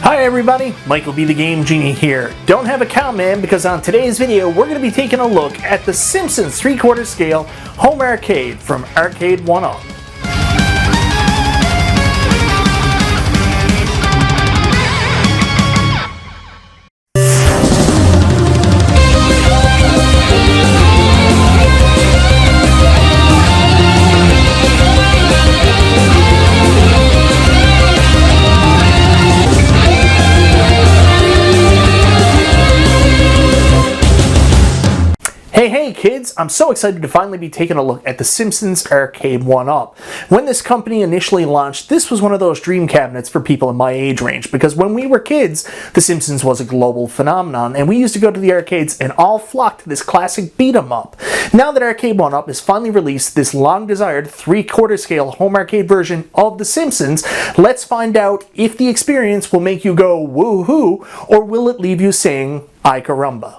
Hi everybody, MichaelBtheGameGenie here. Don't have a comment because on today's video we're going to be taking a look at the Simpsons 3/4 scale home arcade from Arcade1Up. Hey kids, I'm so excited to finally be taking a look at the Simpsons Arcade1Up. When this company initially launched, this was one of those dream cabinets for people in my age range, because when we were kids, the Simpsons was a global phenomenon, and we used to go to the arcades and all flock to this classic beat-em-up. Now that Arcade1Up has finally released this long-desired 3/4 scale home arcade version of the Simpsons, let's find out if the experience will make you go woohoo, or will it leave you saying, "Ay caramba."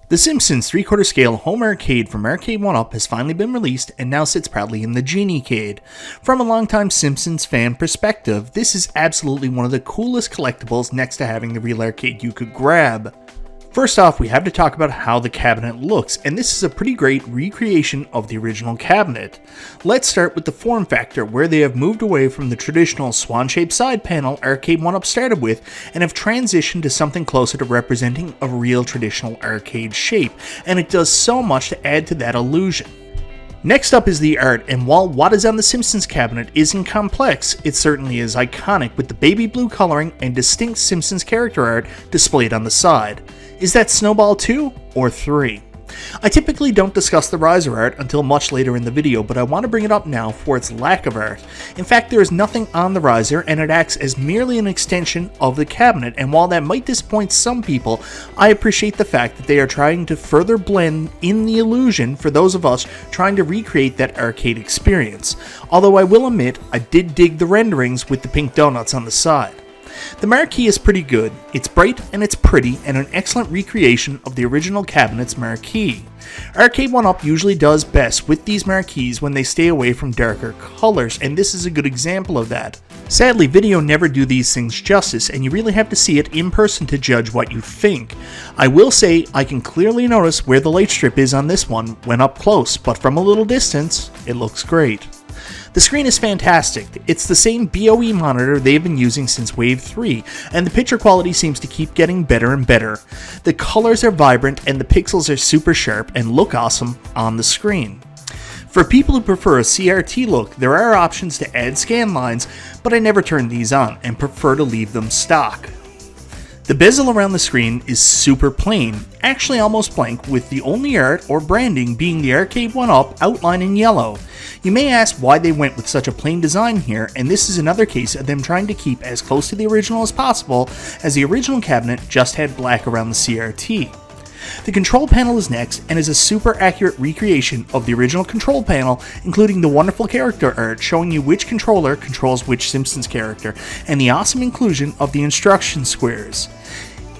The Simpsons 3/4 scale home arcade from Arcade1Up has finally been released and now sits proudly in the Genie-cade. From a longtime Simpsons fan perspective, this is absolutely one of the coolest collectibles next to having the real arcade you could grab. First off, we have to talk about how the cabinet looks, and this is a pretty great recreation of the original cabinet. Let's start with the form factor, where they have moved away from the traditional swan-shaped side panel Arcade1Up started with, and have transitioned to something closer to representing a real traditional arcade shape, and it does so much to add to that illusion. Next up is the art, and while what is on the Simpsons cabinet isn't complex, it certainly is iconic with the baby blue coloring and distinct Simpsons character art displayed on the side. Is that Snowball 2 or 3? I typically don't discuss the riser art until much later in the video, but I want to bring it up now for its lack of art. In fact, there is nothing on the riser, and it acts as merely an extension of the cabinet, and while that might disappoint some people, I appreciate the fact that they are trying to further blend in the illusion for those of us trying to recreate that arcade experience. Although I will admit, I did dig the renderings with the pink donuts on the side. The marquee is pretty good. It's bright and it's pretty, and an excellent recreation of the original cabinet's marquee. Arcade1Up usually does best with these marquees when they stay away from darker colors, and this is a good example of that. Sadly, video never do these things justice, and you really have to see it in person to judge what you think. I will say I can clearly notice where the light strip is on this one when up close, but from a little distance, it looks great. The screen is fantastic. It's the same BOE monitor they've been using since Wave 3, and the picture quality seems to keep getting better and better. The colors are vibrant and the pixels are super sharp and look awesome on the screen. For people who prefer a CRT look, there are options to add scan lines, but I never turn these on and prefer to leave them stock. The bezel around the screen is super plain, actually almost blank, with the only art or branding being the Arcade1Up outline in yellow. You may ask why they went with such a plain design here, and this is another case of them trying to keep as close to the original as possible, as the original cabinet just had black around the CRT. The control panel is next, and is a super accurate recreation of the original control panel, including the wonderful character art showing you which controller controls which Simpsons character, and the awesome inclusion of the instruction squares.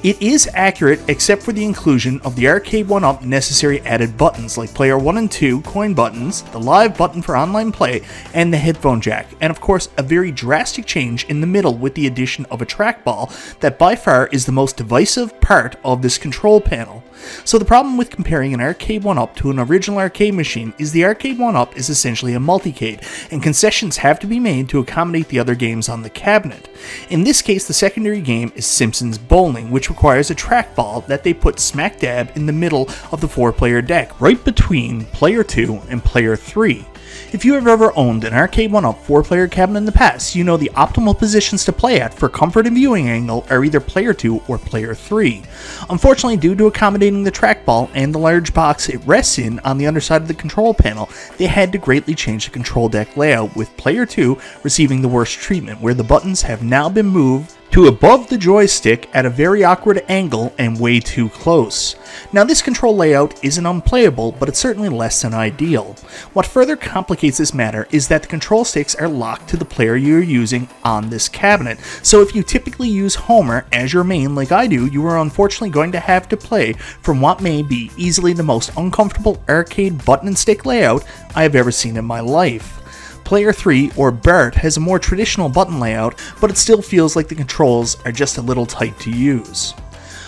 It is accurate except for the inclusion of the Arcade1Up necessary added buttons like player 1 and 2 coin buttons, the live button for online play, and the headphone jack, and of course a very drastic change in the middle with the addition of a trackball that by far is the most divisive part of this control panel. So the problem with comparing an Arcade1Up to an original arcade machine is the Arcade1Up is essentially a multicade, and concessions have to be made to accommodate the other games on the cabinet. In this case, the secondary game is Simpsons Bowling, which requires a trackball that they put smack dab in the middle of the 4-player deck, right between player 2 and player 3. If you have ever owned an Arcade1Up 4-player cabinet in the past, you know the optimal positions to play at for comfort and viewing angle are either player 2 or player 3. Unfortunately, due to accommodating the trackball and the large box it rests in on the underside of the control panel, they had to greatly change the control deck layout, with player 2 receiving the worst treatment, where the buttons have now been moved to above the joystick at a very awkward angle and way too close. Now this control layout isn't unplayable, but it's certainly less than ideal. What further complicates this matter is that the control sticks are locked to the player you're using on this cabinet, so if you typically use Homer as your main like I do, you are unfortunately going to have to play from what may be easily the most uncomfortable arcade button and stick layout I have ever seen in my life. Player 3, or Bart, has a more traditional button layout, but it still feels like the controls are just a little tight to use.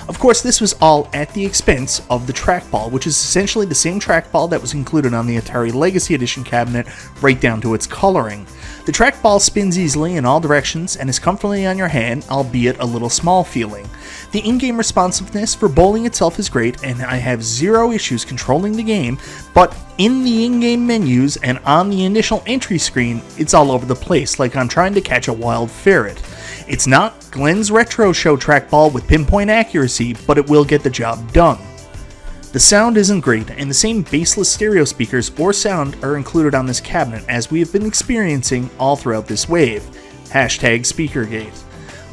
Of course, this was all at the expense of the trackball, which is essentially the same trackball that was included on the Atari Legacy Edition cabinet, right down to its coloring. The trackball spins easily in all directions and is comfortably on your hand, albeit a little small feeling. The in-game responsiveness for bowling itself is great, and I have zero issues controlling the game, but in the in-game menus and on the initial entry screen, it's all over the place, like I'm trying to catch a wild ferret. It's not Glenn's Retro Show trackball with pinpoint accuracy, but it will get the job done. The sound isn't great, and the same baseless stereo speakers or sound are included on this cabinet, as we have been experiencing all throughout this wave. #SpeakerGate.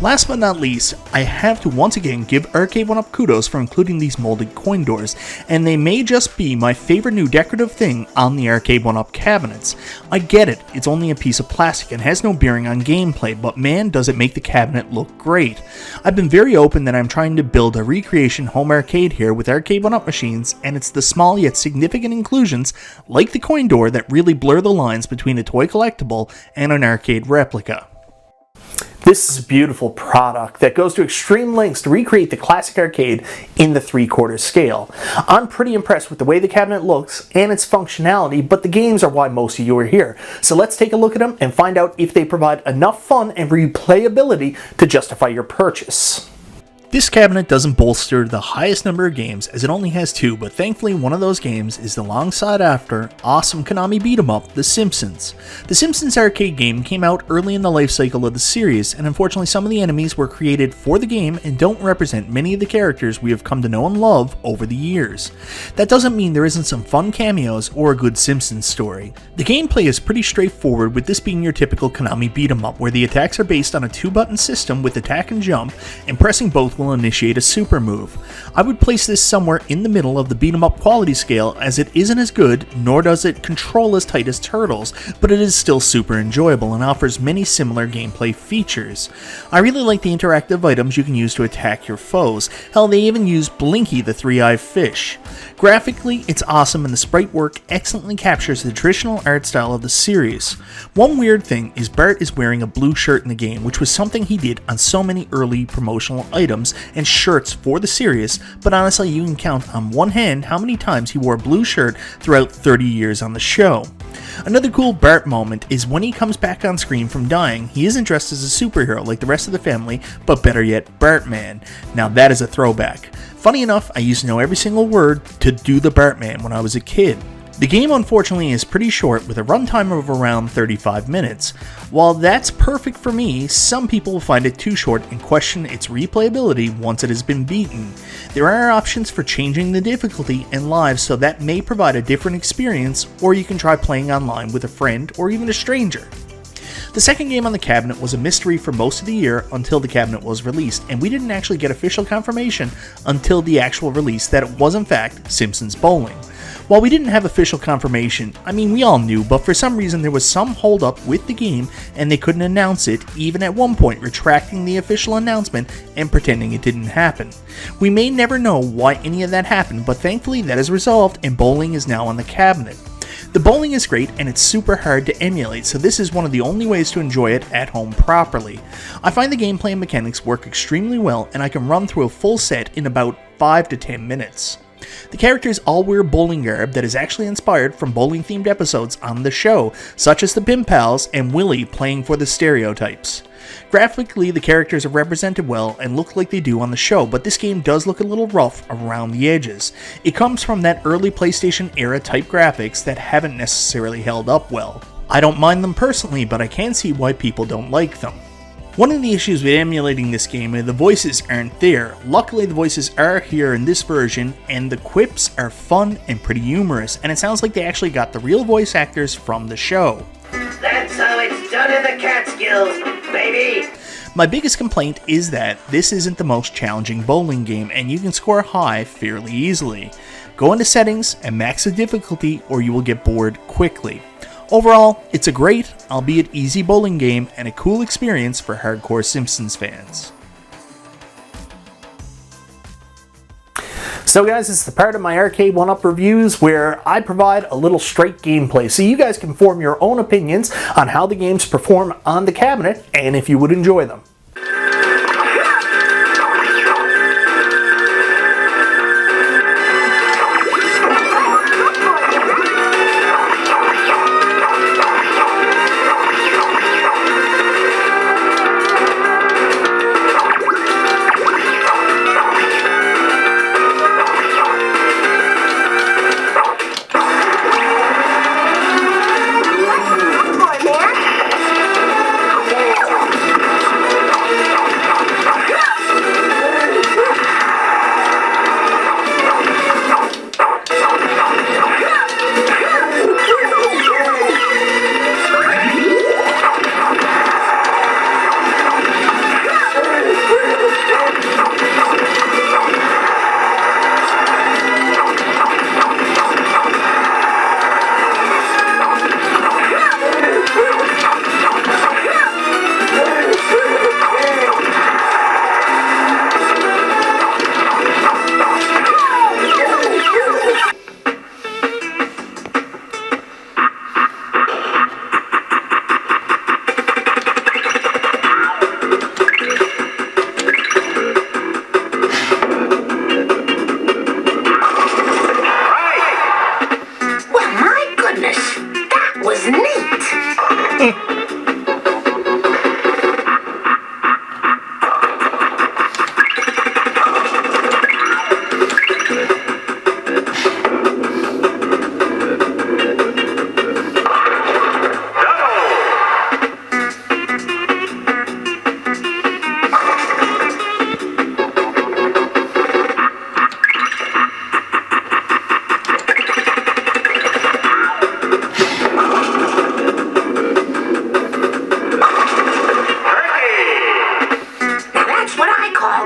Last but not least, I have to once again give Arcade1Up kudos for including these molded coin doors, and they may just be my favorite new decorative thing on the Arcade1Up cabinets. I get it, it's only a piece of plastic and has no bearing on gameplay, but man does it make the cabinet look great. I've been very open that I'm trying to build a recreation home arcade here with Arcade1Up machines, and it's the small yet significant inclusions, like the coin door, that really blur the lines between a toy collectible and an arcade replica. This is a beautiful product that goes to extreme lengths to recreate the classic arcade in the 3/4 scale. I'm pretty impressed with the way the cabinet looks and its functionality, but the games are why most of you are here. So let's take a look at them and find out if they provide enough fun and replayability to justify your purchase. This cabinet doesn't bolster the highest number of games, as it only has 2, but thankfully one of those games is the long sought after, awesome Konami beat-em-up, The Simpsons. The Simpsons arcade game came out early in the life cycle of the series, and unfortunately some of the enemies were created for the game and don't represent many of the characters we have come to know and love over the years. That doesn't mean there isn't some fun cameos or a good Simpsons story. The gameplay is pretty straightforward, with this being your typical Konami beat-em-up, where the attacks are based on a 2-button system with attack and jump, and pressing both will initiate a super move. I would place this somewhere in the middle of the beat 'em up quality scale, as it isn't as good, nor does it control as tight as Turtles, but it is still super enjoyable and offers many similar gameplay features. I really like the interactive items you can use to attack your foes. Hell, they even use Blinky the 3-eyed fish. Graphically, it's awesome, and the sprite work excellently captures the traditional art style of the series. One weird thing is Bart is wearing a blue shirt in the game, which was something he did on so many early promotional items and shirts for the series, but honestly you can count on one hand how many times he wore a blue shirt throughout 30 years on the show. Another cool Bart moment is when he comes back on screen from dying, he isn't dressed as a superhero like the rest of the family, but better yet, Bartman. Now that is a throwback. Funny enough, I used to know every single word to do the Bartman when I was a kid. The game unfortunately is pretty short, with a runtime of around 35 minutes. While that's perfect for me, some people will find it too short and question its replayability once it has been beaten. There are options for changing the difficulty and lives, so that may provide a different experience, or you can try playing online with a friend or even a stranger. The second game on the cabinet was a mystery for most of the year until the cabinet was released, and we didn't actually get official confirmation until the actual release that it was in fact Simpsons Bowling. While we didn't have official confirmation, I mean we all knew, but for some reason there was some hold up with the game and they couldn't announce it, even at one point retracting the official announcement and pretending it didn't happen. We may never know why any of that happened, but thankfully that is resolved and Bowling is now on the cabinet. The bowling is great and it's super hard to emulate, so this is one of the only ways to enjoy it at home properly. I find the gameplay and mechanics work extremely well, and I can run through a full set in about 5 to 10 minutes. The characters all wear bowling garb that is actually inspired from bowling-themed episodes on the show, such as the Pin Pals and Willie playing for the Stereotypes. Graphically, the characters are represented well and look like they do on the show, but this game does look a little rough around the edges. It comes from that early PlayStation era type graphics that haven't necessarily held up well. I don't mind them personally, but I can see why people don't like them. One of the issues with emulating this game is the voices aren't there. Luckily the voices are here in this version, and the quips are fun and pretty humorous, and it sounds like they actually got the real voice actors from the show. That's how it's done in the Catskills, baby! My biggest complaint is that this isn't the most challenging bowling game, and you can score high fairly easily. Go into settings and max the difficulty, or you will get bored quickly. Overall, it's a great, albeit easy bowling game and a cool experience for hardcore Simpsons fans. So guys, this is the part of my Arcade1Up reviews where I provide a little straight gameplay so you guys can form your own opinions on how the games perform on the cabinet and if you would enjoy them.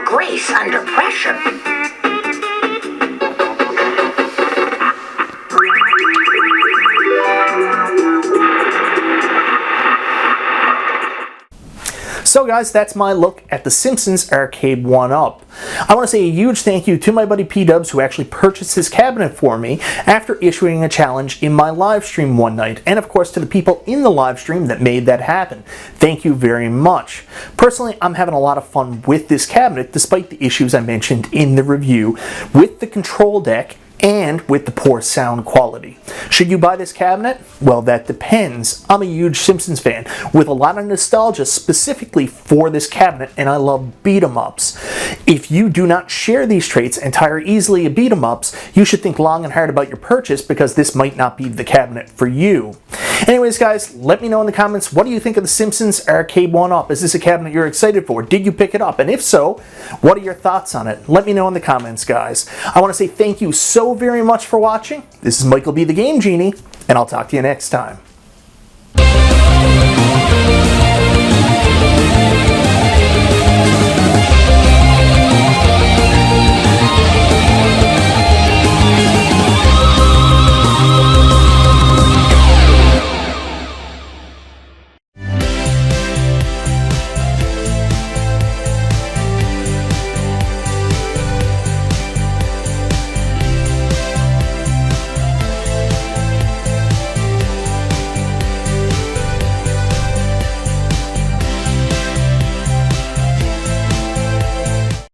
Grace under pressure. So guys, that's my look at the Simpsons Arcade1Up. I want to say a huge thank you to my buddy P-Dubs who actually purchased this cabinet for me after issuing a challenge in my live stream one night, and of course to the people in the live stream that made that happen. Thank you very much. Personally, I'm having a lot of fun with this cabinet despite the issues I mentioned in the review with the control deck and with the poor sound quality. Should you buy this cabinet? Well, that depends. I'm a huge Simpsons fan with a lot of nostalgia specifically for this cabinet, and I love beat-em-ups. If you do not share these traits and tire easily of beat-em-ups, you should think long and hard about your purchase because this might not be the cabinet for you. Anyways guys, let me know in the comments, what do you think of the Simpsons Arcade1Up? Is this a cabinet you're excited for? Did you pick it up? And if so, what are your thoughts on it? Let me know in the comments, guys. I want to say thank you so very much for watching. This is Michael B. the Game Genie, and I'll talk to you next time.